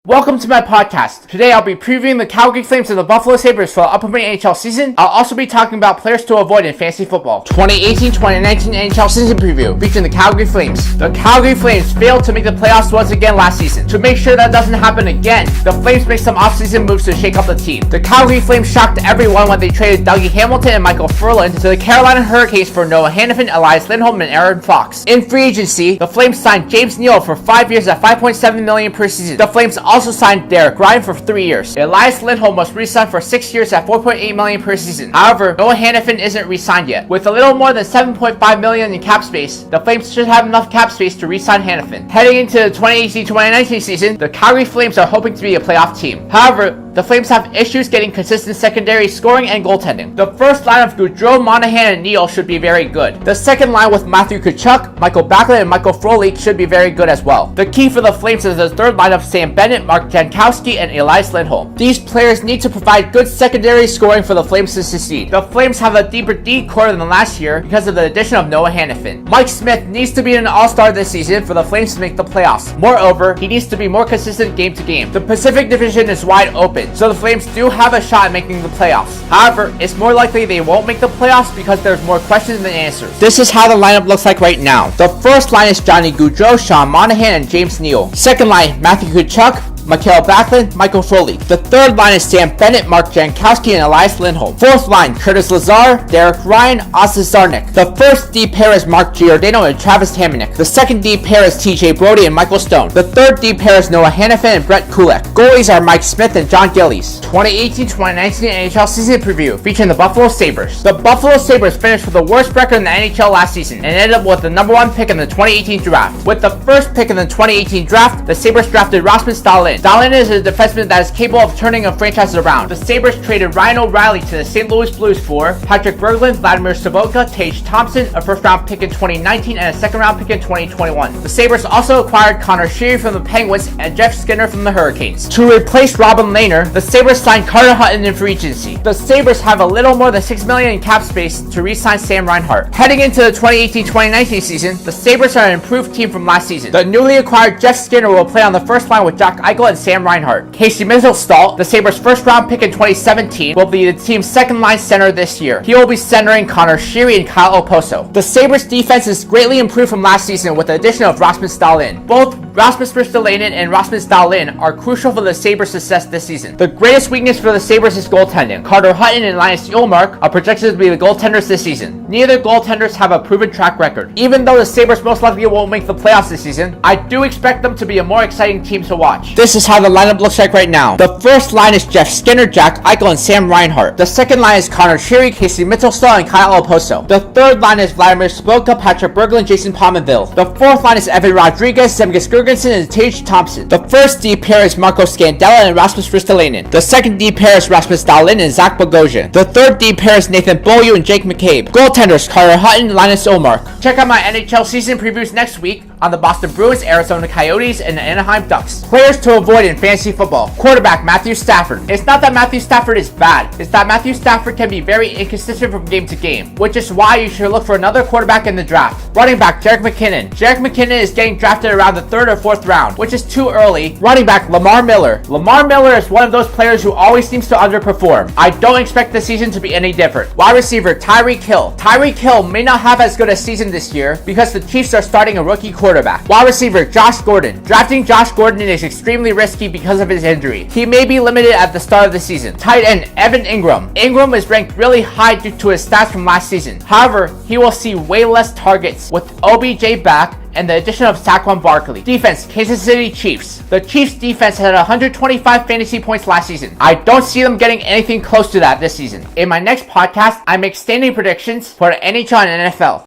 Welcome to my podcast. Today I'll be previewing the Calgary Flames and the Buffalo Sabres for the upcoming NHL season. I'll also be talking about players to avoid in fantasy football. 2018-2019 NHL season preview featuring the Calgary Flames. The Calgary Flames failed to make the playoffs once again last season. To make sure that doesn't happen again, the Flames make some offseason moves to shake up the team. The Calgary Flames shocked everyone when they traded Dougie Hamilton and Michael Ferland to the Carolina Hurricanes for Noah Hanifin, Elias-Lindholm, and Aaron Fox. In free agency, the Flames signed James Neal for 5 years at $5.7 million per season. The Flames also signed Derek Ryan for 3 years. Elias-Lindholm was re-signed for 6 years at $4.8 million per season. However, Noah Hanifin isn't re-signed yet. With a little more than $7.5 million in cap space, the Flames should have enough cap space to re-sign Hanifin. Heading into the 2018-2019 season, the Calgary Flames are hoping to be a playoff team. However, the Flames have issues getting consistent secondary scoring and goaltending. The first line of Gaudreau, Monahan, and Neal should be very good. The second line with M.Tkachuk, M.Backlund, and M.Frolik should be very good as well. The key for the Flames is the third line of S.Bennett-M.Jankowski and Elias-Lindholm. These players need to provide good secondary scoring for the Flames to succeed. The Flames have a deeper D core than last year because of the addition of Noah Hanifin. M.Smith needs to be an all-star this season for the Flames to make the playoffs. Moreover, he needs to be more consistent game to game. The Pacific Division is wide open, so the Flames do have a shot at making the playoffs. However, it's more likely they won't make the playoffs because there's more questions than answers. This is how the lineup looks like right now. The first line is Johnny Gaudreau, Sean Monahan, and James Neal. Second line, M.Tkachuk, Backlund, Michael Frolik. The third line is Sam Bennett, Mark Jankowski, and Elias Lindholm. Fourth line, Curtis Lazar, Derek Ryan, A.Czarnik. The first D pair is M.Giordano and Travis Hamonic. The second D pair is TJ.Brodie-Mi and Michael Stone. The third D pair is Noah Hanifin and Brett Kulak. Goalies are M.Smith and J.Gillies. 2018-2019 NHL season preview featuring the Buffalo Sabres. The Buffalo Sabres finished with the worst record in the NHL last season and ended up with the number 1 pick in the 2018 draft. With the first pick in the 2018 draft, the Sabres drafted Rasmus Dahlin. Dahlin is a defenseman that is capable of turning a franchise around. The Sabres traded Ryan O'Reilly to the St. Louis Blues for Patrick Berglund, Vladimir Sobotka-Thompson, a first-round pick in 2019, and a second-round pick in 2021. The Sabres also acquired Connor Sheary from the Penguins and Jeff Skinner from the Hurricanes. To replace Robin Lehner, the Sabres signed Carter Hutton in free agency. The Sabres have a little more than $6 million in cap space to re-sign Sam Reinhart. Heading into the 2018-2019 season, the Sabres are an improved team from last season. The newly acquired Jeff Skinner will play on the first line with J.Eichel and Sam Reinhart. C.Mittelstadt, the Sabres' first-round pick in 2017, will be the team's second-line center this year. He will be centering Connor Sheary and K.Okposo. The Sabres' defense is greatly improved from last season with the addition of Rasmus Dahlin. Both Rasmus Ristolainen and Rasmus Dahlin are crucial for the Sabres' success this season. The greatest weakness for the Sabres is goaltending. Carter Hutton and L.Ullmark are projected to be the goaltenders this season. Neither goaltenders have a proven track record. Even though the Sabres most likely won't make the playoffs this season, I do expect them to be a more exciting team to watch. This is how the lineup looks like right now. The first line is Jeff Skinner, J.Eichel, and Sam Reinhart. The second line is Connor Sheary, C.Mittelstadt, and K.Okposo. The third line is Vladimir Sobotka, Patrick Berglund-J.Pominville. The fourth line is E.Rodgrigues-Z.Girgensons-T and Thompson. The first D pair is M.Scandella and Rasmus Ristolainen. The second D pair is Rasmus Dahlin and Zach Bogosian. The third D pair is Nathan Beaulieu and Jake McCabe. Goaltenders Carter Hutton, Linus Ullmark. Check out my NHL season previews next week on the Boston Bruins, Arizona Coyotes, and the Anaheim Ducks. Players to avoid in fantasy football. Quarterback Matthew Stafford. It's not that Matthew Stafford is bad, it's that Matthew Stafford can be very inconsistent from game to game, which is why you should look for another quarterback in the draft. Running back JR McKinnon. JR McKinnon is getting drafted around the 3rd or 4th round, which is too early. Running back Lamar Miller. Lamar Miller is one of those players who always seems to underperform. I don't expect the season to be any different. Wide receiver Tyreek Hill. Tyreek Hill may not have as good a season this year because the Chiefs are starting a rookie quarterback. Wide receiver Josh Gordon. Drafting Josh Gordon is extremely risky because of his injury. He may be limited at the start of the season. Tight end Evan Engram. Engram is ranked really high due to his stats from last season. However, he will see way less targets with OBJ back and the addition of Saquon Barkley. Defense, Kansas City Chiefs. The Chiefs defense had 125 fantasy points last season. I don't see them getting anything close to that this season. In my next podcast, I make standing predictions for the NHL and NFL.